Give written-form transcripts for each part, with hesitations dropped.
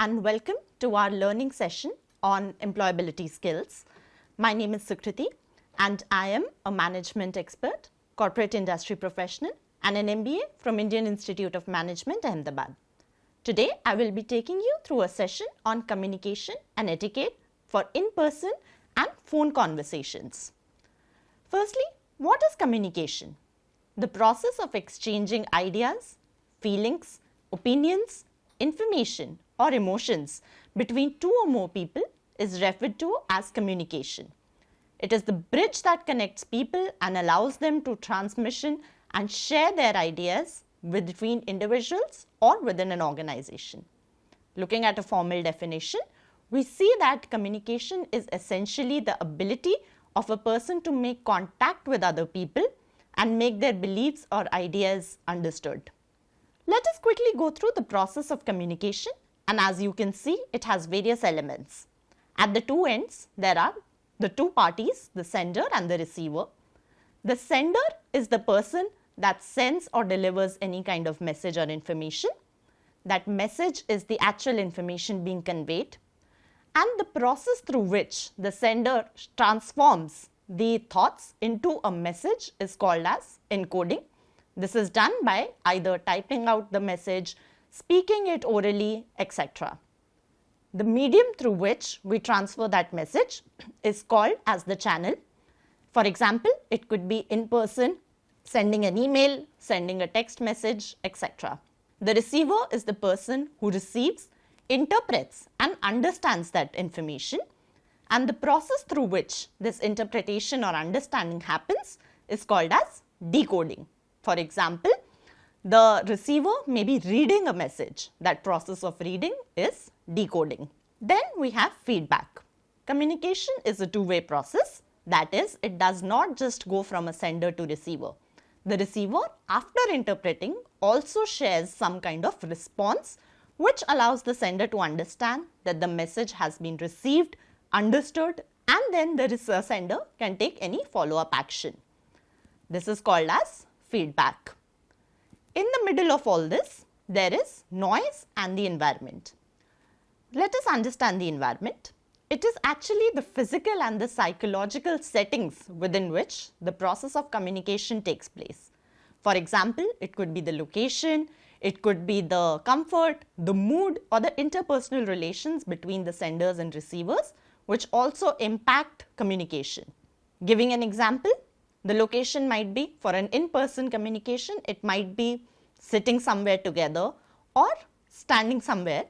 and welcome to our learning session on employability skills. My name is Sukriti and I am a management expert, corporate industry professional and an MBA from Indian Institute of Management, Ahmedabad. Today, I will be taking you through a session on communication and etiquette for in-person and phone conversations. Firstly, what is communication? The process of exchanging ideas, feelings, opinions, information or emotions between two or more people is referred to as communication. It is the bridge that connects people and allows them to transmission and share their ideas between individuals or within an organization. Looking at a formal definition, we see that communication is essentially the ability of a person to make contact with other people and make their beliefs or ideas understood. Let us quickly go through the process of communication, and as you can see, it has various elements. At the two ends, there are the two parties, the sender and the receiver. The sender is the person that sends or delivers any kind of message or information. That message is the actual information being conveyed, and the process through which the sender transforms the thoughts into a message is called as encoding. This is done by either typing out the message, speaking it orally, etc. The medium through which we transfer that message is called as the channel. For example, it could be in person, sending an email, sending a text message, etc. The receiver is the person who receives, interprets and understands that information, and the process through which this interpretation or understanding happens is called as decoding. For example, the receiver may be reading a message. That process of reading is decoding. Then we have feedback. Communication is a two-way process. That is, it does not just go from a sender to receiver. The receiver, after interpreting, also shares some kind of response which allows the sender to understand that the message has been received, understood, and then the sender can take any follow-up action. This is called as feedback. In the middle of all this, there is noise and the environment. Let us understand the environment. It is actually the physical and the psychological settings within which the process of communication takes place. For example, it could be the location, it could be the comfort, the mood, or the interpersonal relations between the senders and receivers, which also impact communication. Giving an example, the location might be for an in-person communication, it might be sitting somewhere together or standing somewhere.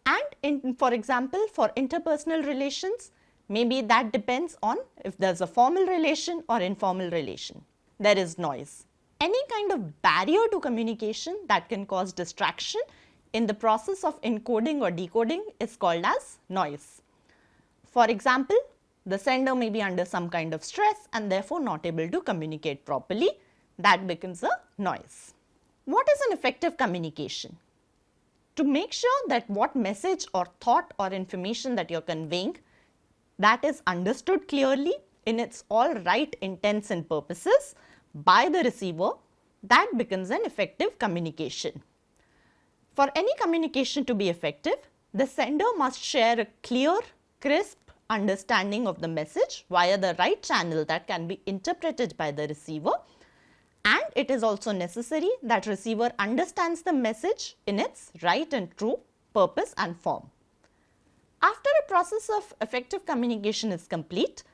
And for example, for interpersonal relations, maybe that depends on if there's a formal relation or informal relation. There is noise. Any kind of barrier to communication that can cause distraction in the process of encoding or decoding is called as noise. For example, the sender may be under some kind of stress and therefore not able to communicate properly. That becomes a noise. What is an effective communication? To make sure that what message or thought or information that you're conveying, that is understood clearly in its all right intents and purposes by the receiver, that becomes an effective communication. For any communication to be effective, the sender must share a clear, crisp understanding of the message via the right channel that can be interpreted by the receiver, and it is also necessary that receiver understands the message in its right and true purpose and form. After a process of effective communication is complete,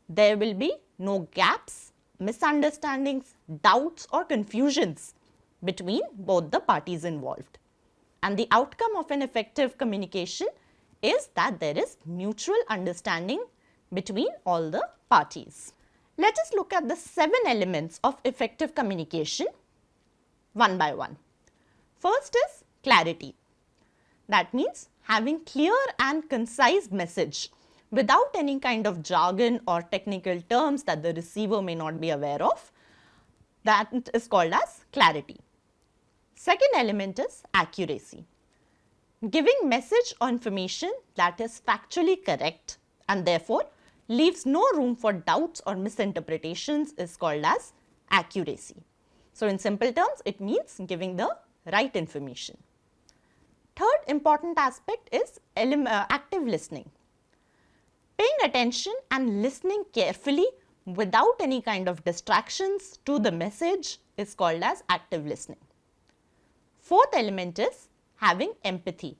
there will be no gaps, misunderstandings, doubts or confusions between both the parties involved. And the outcome of an effective communication is that there is mutual understanding between all the parties. Let us look at the 7 elements of effective communication one by one. First is clarity. That means having clear and concise message without any kind of jargon or technical terms that the receiver may not be aware of. That is called as clarity. Second element is accuracy. Giving message or information that is factually correct and therefore leaves no room for doubts or misinterpretations is called as accuracy. So in simple terms, it means giving the right information. Third important aspect is active listening. Paying attention and listening carefully without any kind of distractions to the message is called as active listening. Fourth element is having empathy.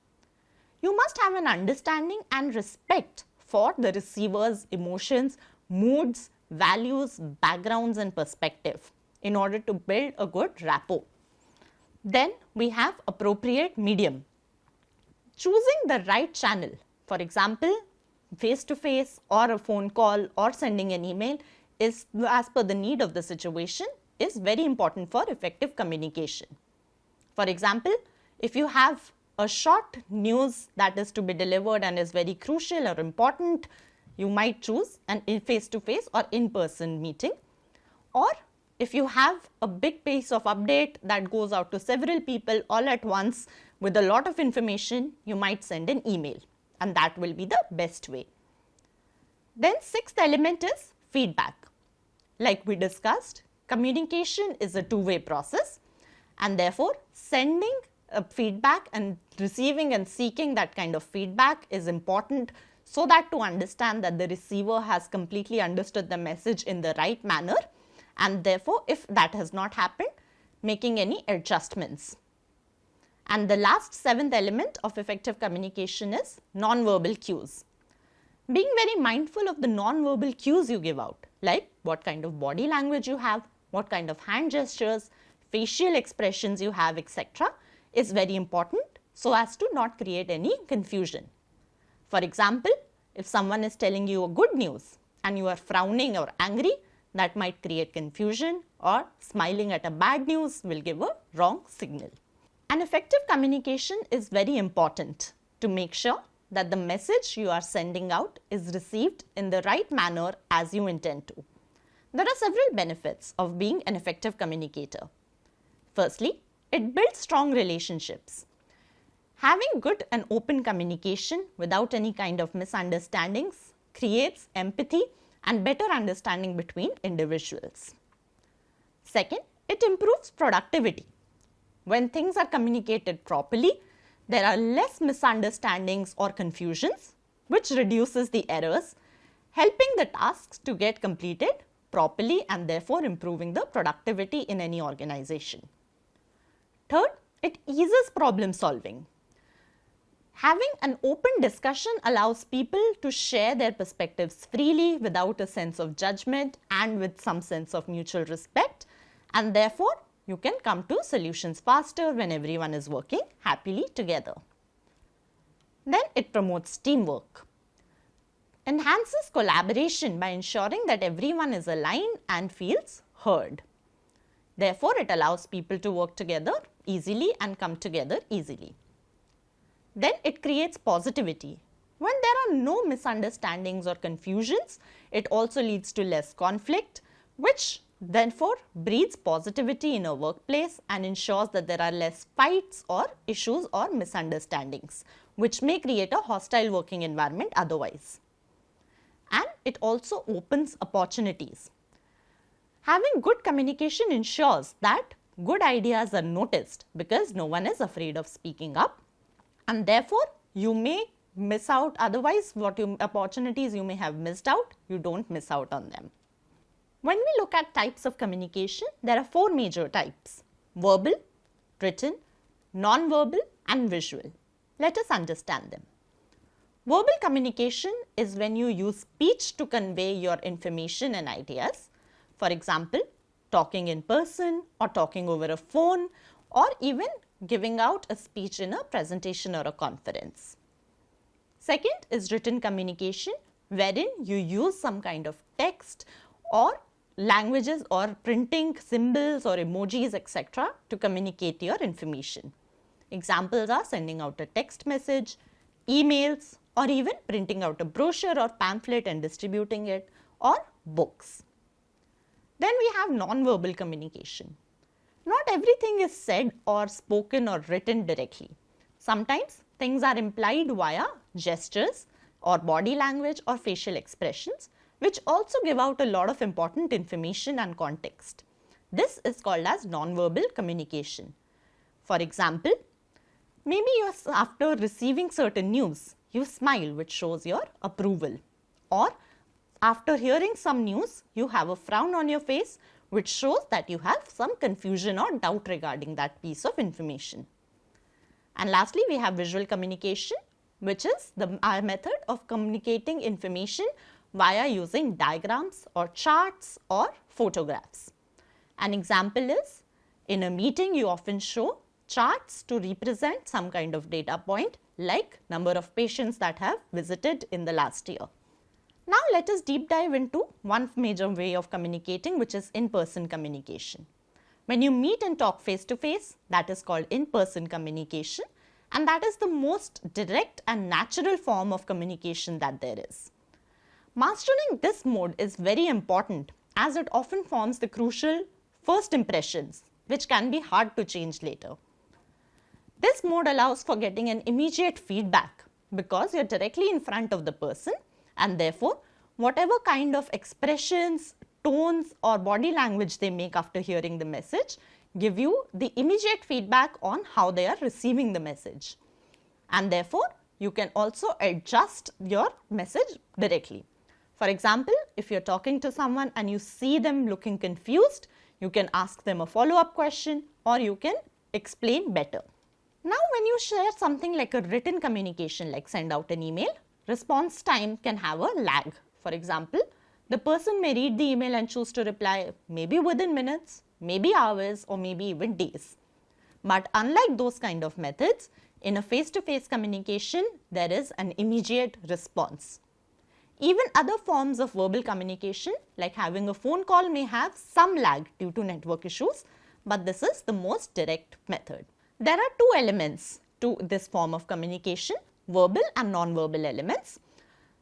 You must have an understanding and respect for the receiver's emotions, moods, values, backgrounds and perspective in order to build a good rapport. Then we have appropriate medium. Choosing the right channel, for example, face-to-face or a phone call or sending an email is as per the need of the situation is very important for effective communication. For example, if you have a short news that is to be delivered and is very crucial or important, you might choose an face-to-face or in-person meeting. Or if you have a big piece of update that goes out to several people all at once with a lot of information, you might send an email, and that will be the best way. Then sixth element is feedback. Like we discussed, communication is a two-way process, and therefore sending feedback and receiving and seeking that kind of feedback is important so that to understand that the receiver has completely understood the message in the right manner, and therefore if that has not happened, making any adjustments. And the last seventh element of effective communication is non-verbal cues. Being very mindful of the non-verbal cues you give out, like what kind of body language you have, what kind of hand gestures, facial expressions you have, etc., is very important so as to not create any confusion. For example, if someone is telling you a good news and you are frowning or angry, that might create confusion, or smiling at a bad news will give a wrong signal. An effective communication is very important to make sure that the message you are sending out is received in the right manner as you intend to. There are several benefits of being an effective communicator. Firstly, it builds strong relationships. Having good and open communication without any kind of misunderstandings creates empathy and better understanding between individuals. Second, it improves productivity. When things are communicated properly, there are less misunderstandings or confusions, which reduces the errors, helping the tasks to get completed properly and therefore improving the productivity in any organization. Third, it eases problem solving. Having an open discussion allows people to share their perspectives freely without a sense of judgment and with some sense of mutual respect, and therefore you can come to solutions faster when everyone is working happily together. Then it promotes teamwork. Enhances collaboration by ensuring that everyone is aligned and feels heard. Therefore, it allows people to work together easily and come together easily. Then it creates positivity. When there are no misunderstandings or confusions, it also leads to less conflict, which therefore breeds positivity in a workplace and ensures that there are less fights or issues or misunderstandings, which may create a hostile working environment otherwise. And it also opens opportunities. Having good communication ensures that good ideas are noticed because no one is afraid of speaking up, and therefore you may miss out, otherwise what opportunities you may have missed out, you don't miss out on them. When we look at types of communication, there are four major types: verbal, written, non-verbal and visual. Let us understand them. Verbal communication is when you use speech to convey your information and ideas. For example, talking in person or talking over a phone, or even giving out a speech in a presentation or a conference. Second is written communication, wherein you use some kind of text or languages or printing symbols or emojis, etc., to communicate your information. Examples are sending out a text message, emails, or even printing out a brochure or pamphlet and distributing it, or books. Then we have non-verbal communication. Not everything is said or spoken or written directly. Sometimes things are implied via gestures or body language or facial expressions, which also give out a lot of important information and context. This is called as non-verbal communication. For example, Maybe after receiving certain news, you smile, which shows your approval. Or after hearing some news, you have a frown on your face, which shows that you have some confusion or doubt regarding that piece of information. And lastly, we have visual communication, which is our method of communicating information via using diagrams or charts or photographs. An example is, in a meeting you often show charts to represent some kind of data point like number of patients that have visited in the last year. Now let us deep dive into one major way of communicating, which is in-person communication. When you meet and talk face to face, that is called in-person communication, and that is the most direct and natural form of communication that there is. Mastering this mode is very important as it often forms the crucial first impressions, which can be hard to change later. This mode allows for getting an immediate feedback because you're directly in front of the person, and therefore whatever kind of expressions, tones or body language they make after hearing the message give you the immediate feedback on how they are receiving the message. And therefore you can also adjust your message directly. For example, if you're talking to someone and you see them looking confused, you can ask them a follow-up question or you can explain better. Now, when you share something like a written communication, like send out an email, response time can have a lag. For example, the person may read the email and choose to reply maybe within minutes, maybe hours, or maybe even days. But unlike those kind of methods, in a face-to-face communication, there is an immediate response. Even other forms of verbal communication, like having a phone call, may have some lag due to network issues, but this is the most direct method. There are two elements to this form of communication, verbal and non-verbal elements.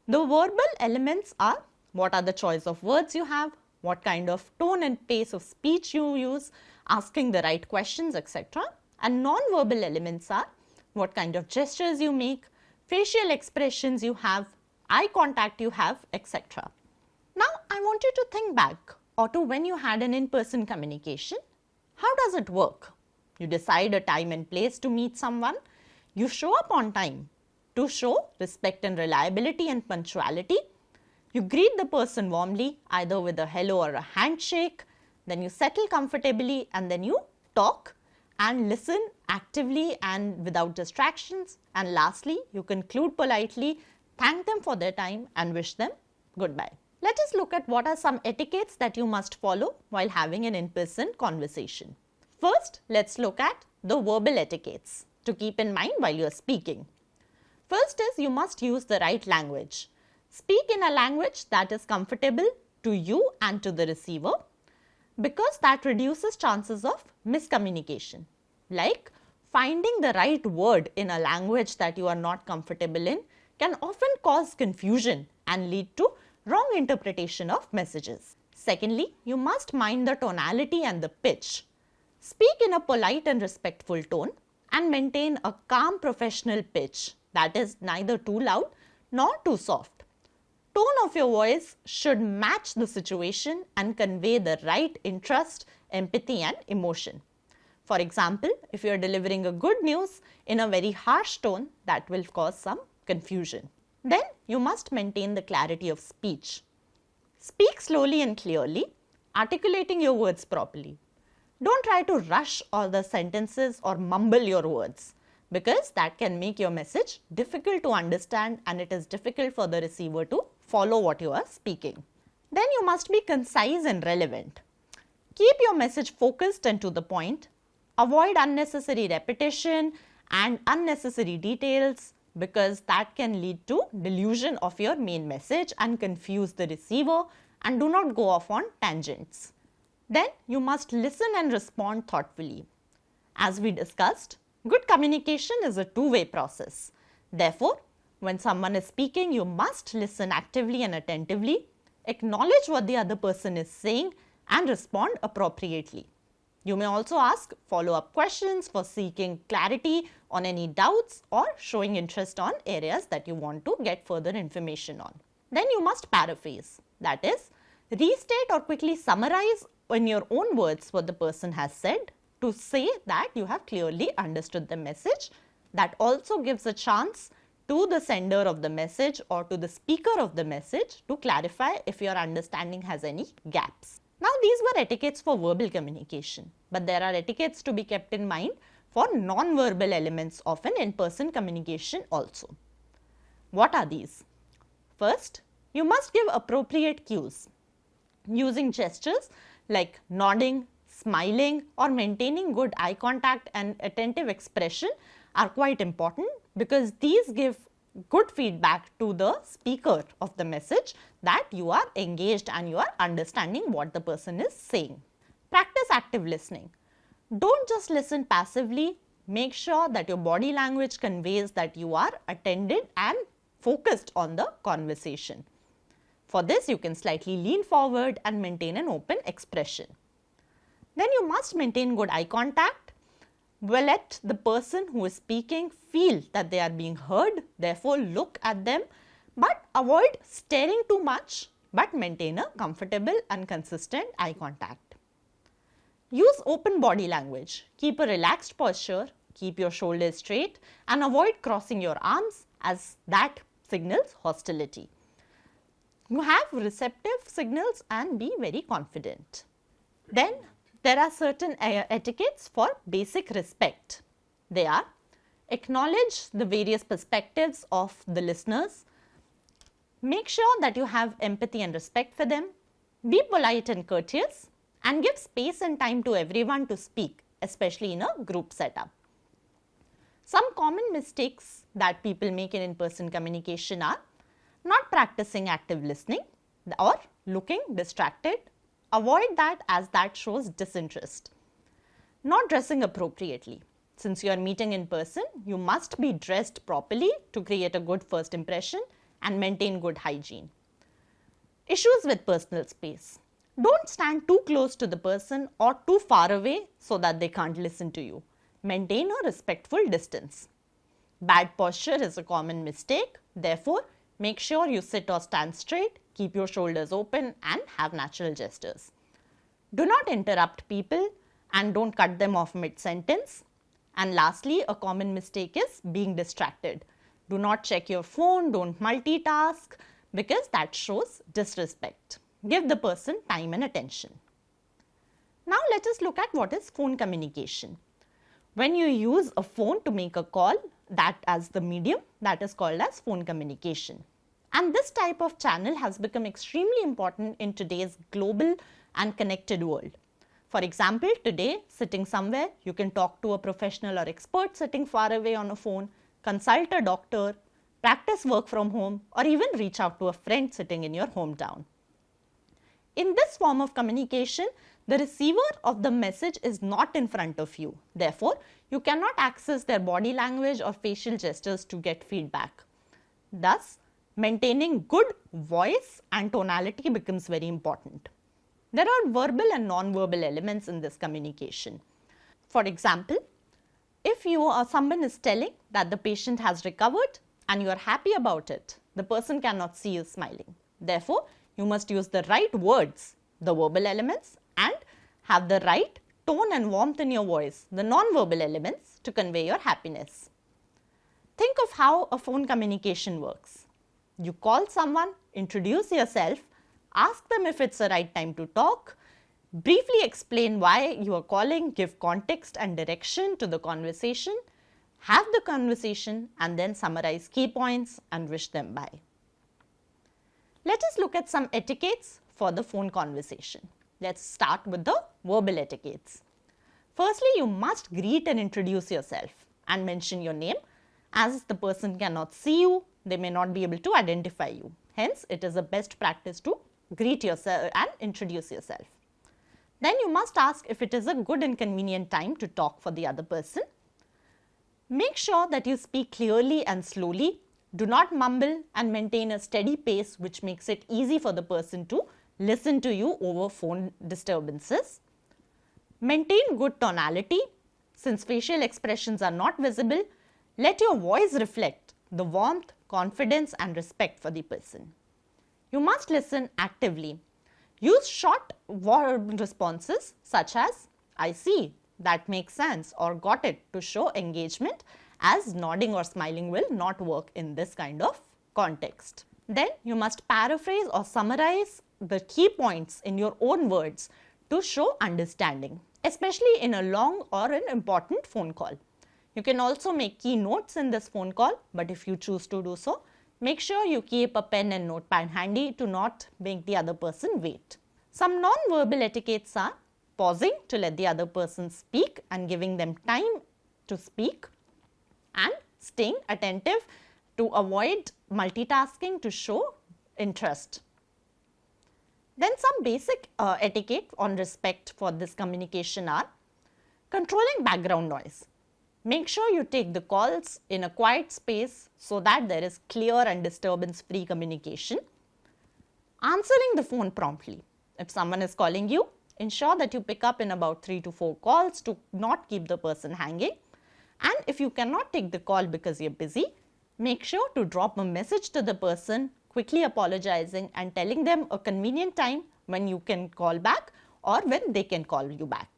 The verbal elements are what are the choice of words you have, what kind of tone and pace of speech you use, asking the right questions, etc. And non-verbal elements are what kind of gestures you make, facial expressions you have, eye contact you have, etc. Now, I want you to think back to when you had an in-person communication. How does it work? You decide a time and place to meet someone. You show up on time to show respect and reliability and punctuality. You greet the person warmly, either with a hello or a handshake. Then you settle comfortably and then you talk and listen actively and without distractions. And lastly, you conclude politely, thank them for their time and wish them goodbye. Let us look at what are some etiquettes that you must follow while having an in-person conversation. First, let's look at the verbal etiquettes to keep in mind while you are speaking. First is you must use the right language. Speak in a language that is comfortable to you and to the receiver, because that reduces chances of miscommunication. Like finding the right word in a language that you are not comfortable in can often cause confusion and lead to wrong interpretation of messages. Secondly, you must mind the tonality and the pitch. Speak in a polite and respectful tone and maintain a calm professional pitch that is neither too loud nor too soft. Tone of your voice should match the situation and convey the right interest, empathy and emotion. For example, if you are delivering a good news in a very harsh tone, that will cause some confusion. Then you must maintain the clarity of speech. Speak slowly and clearly, articulating your words properly. Don't try to rush all the sentences or mumble your words, because that can make your message difficult to understand and it is difficult for the receiver to follow what you are speaking. Then you must be concise and relevant. Keep your message focused and to the point. Avoid unnecessary repetition and unnecessary details, because that can lead to delusion of your main message and confuse the receiver, and do not go off on tangents. Then you must listen and respond thoughtfully. As we discussed, good communication is a two-way process. Therefore, when someone is speaking, you must listen actively and attentively, acknowledge what the other person is saying and respond appropriately. You may also ask follow-up questions for seeking clarity on any doubts or showing interest on areas that you want to get further information on. Then you must paraphrase, that is, restate or quickly summarize in your own words what the person has said to say that you have clearly understood the message that also gives a chance to the sender of the message or to the speaker of the message to clarify if your understanding has any gaps. Now, these were etiquettes for verbal communication, but there are etiquettes to be kept in mind for non-verbal elements of an in-person communication also. What are these? First, you must give appropriate cues. Using gestures like nodding, smiling or maintaining good eye contact and attentive expression are quite important because these give good feedback to the speaker of the message that you are engaged and you are understanding what the person is saying. Practice active listening. Don't just listen passively. Make sure that your body language conveys that you are attended and focused on the conversation. For this, you can slightly lean forward and maintain an open expression. Then you must maintain good eye contact. Well, let the person who is speaking feel that they are being heard, therefore look at them, but avoid staring too much, but maintain a comfortable and consistent eye contact. Use open body language. Keep a relaxed posture, keep your shoulders straight and avoid crossing your arms as that signals hostility. You have receptive signals and be very confident. Then there are certain etiquettes for basic respect. They are: acknowledge the various perspectives of the listeners. Make sure that you have empathy and respect for them. Be polite and courteous and give space and time to everyone to speak, especially in a group setup. Some common mistakes that people make in in-person communication are not practicing active listening or looking distracted. Avoid that as that shows disinterest. Not dressing appropriately. Since you are meeting in person, you must be dressed properly to create a good first impression and maintain good hygiene. Issues with personal space. Don't stand too close to the person or too far away so that they can't listen to you. Maintain a respectful distance. Bad posture is a common mistake. Therefore, make sure you sit or stand straight, keep your shoulders open and have natural gestures. Do not interrupt people and don't cut them off mid-sentence. And lastly, a common mistake is being distracted. Do not check your phone, don't multitask because that shows disrespect. Give the person time and attention. Now let us look at what is phone communication. When you use a phone to make a call, that as the medium, that is called as phone communication. And this type of channel has become extremely important in today's global and connected world. For example, today, sitting somewhere, you can talk to a professional or expert sitting far away on a phone, consult a doctor, practice work from home, or even reach out to a friend sitting in your hometown. In this form of communication, the receiver of the message is not in front of you. Therefore, you cannot access their body language or facial gestures to get feedback. Thus, maintaining good voice and tonality becomes very important. There are verbal and non-verbal elements in this communication. For example, if someone is telling that the patient has recovered and you are happy about it, the person cannot see you smiling. Therefore, you must use the right words, the verbal elements, and have the right tone and warmth in your voice, the non-verbal elements, to convey your happiness. Think of how a phone communication works. You call someone, introduce yourself, ask them if it's the right time to talk, briefly explain why you are calling, give context and direction to the conversation, have the conversation and then summarize key points and wish them bye. Let us look at some etiquettes for the phone conversation. Let's start with the verbal etiquettes. Firstly, you must greet and introduce yourself and mention your name. As the person cannot see you, they may not be able to identify you. Hence, it is a best practice to greet yourself and introduce yourself. Then you must ask if it is a good and convenient time to talk for the other person. Make sure that you speak clearly and slowly. Do not mumble and maintain a steady pace which makes it easy for the person to listen to you over phone disturbances. Maintain good tonality. Since facial expressions are not visible, let your voice reflect the warmth, confidence and respect for the person. You must listen actively. Use short responses such as, I see, that makes sense or got it to show engagement as nodding or smiling will not work in this kind of context. Then you must paraphrase or summarize the key points in your own words to show understanding, especially in a long or an important phone call. You can also make key notes in this phone call, but if you choose to do so, make sure you keep a pen and notepad handy to not make the other person wait. Some non-verbal etiquettes are pausing to let the other person speak and giving them time to speak, and staying attentive to avoid multitasking to show interest. Then some basic etiquette on respect for this communication are controlling background noise. Make sure you take the calls in a quiet space so that there is clear and disturbance-free communication. Answering the phone promptly. If someone is calling you, ensure that you pick up in about 3 to 4 calls to not keep the person hanging. And if you cannot take the call because you're busy, make sure to drop a message to the person, quickly apologizing and telling them a convenient time when you can call back or when they can call you back.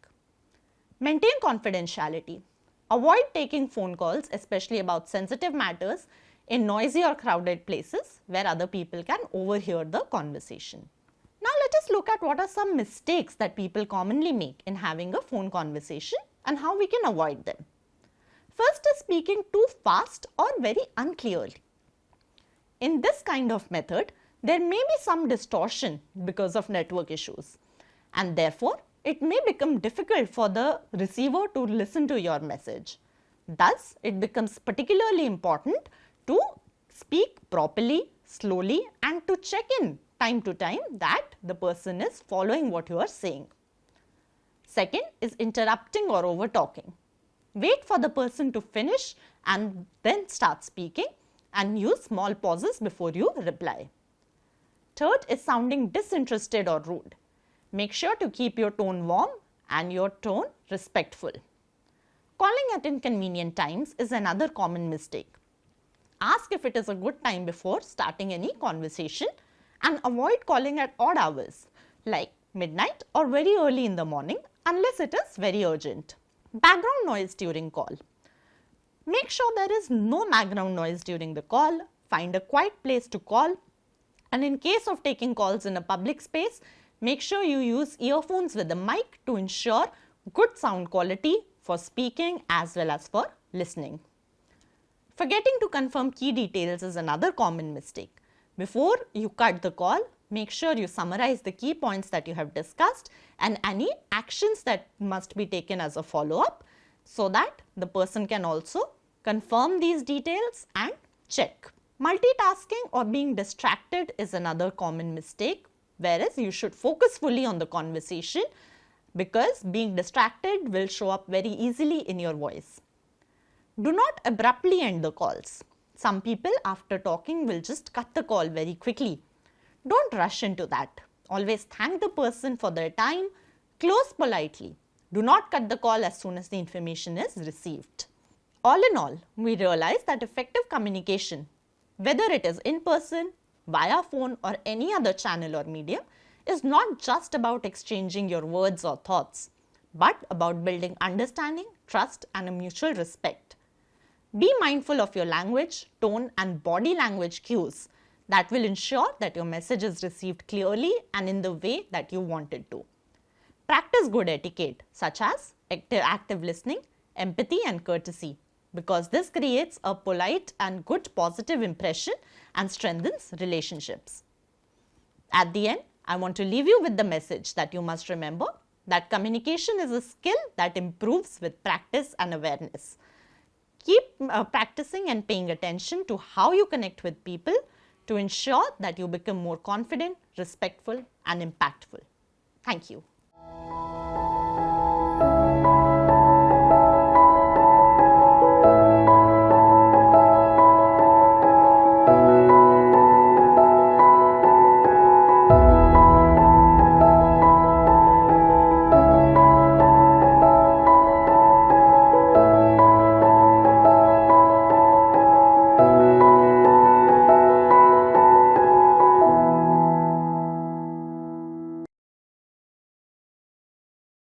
Maintain confidentiality. Avoid taking phone calls, especially about sensitive matters, in noisy or crowded places where other people can overhear the conversation. Now let us look at what are some mistakes that people commonly make in having a phone conversation and how we can avoid them. First is speaking too fast or very unclearly. In this kind of method, there may be some distortion because of network issues, and therefore it may become difficult for the receiver to listen to your message. Thus, it becomes particularly important to speak properly, slowly, and to check in time to time that the person is following what you are saying. Second is interrupting or over talking. Wait for the person to finish and then start speaking, and use small pauses before you reply. Third is sounding disinterested or rude. Make sure to keep your tone warm and your tone respectful. Calling at inconvenient times is another common mistake. Ask if it is a good time before starting any conversation, and avoid calling at odd hours like midnight or very early in the morning unless it is very urgent. Background noise during call. Make sure there is no background noise during the call. Find a quiet place to call, and in case of taking calls in a public space, make sure you use earphones with a mic to ensure good sound quality for speaking as well as for listening. Forgetting to confirm key details is another common mistake. Before you cut the call, make sure you summarize the key points that you have discussed and any actions that must be taken as a follow-up, so that the person can also confirm these details and check. Multitasking or being distracted is another common mistake, whereas you should focus fully on the conversation, because being distracted will show up very easily in your voice. Do not abruptly end the calls. Some people after talking will just cut the call very quickly. Don't rush into that. Always thank the person for their time. Close politely. Do not cut the call as soon as the information is received. All in all, we realize that effective communication, whether it is in person, via phone or any other channel or medium, is not just about exchanging your words or thoughts, but about building understanding, trust and a mutual respect. Be mindful of your language, tone and body language cues that will ensure that your message is received clearly and in the way that you want it to. Practice good etiquette such as active listening, empathy and courtesy, because this creates a polite and good positive impression and strengthens relationships. At the end, I want to leave you with the message that you must remember that communication is a skill that improves with practice and awareness. Keep practicing and paying attention to how you connect with people to ensure that you become more confident, respectful and impactful. Thank you.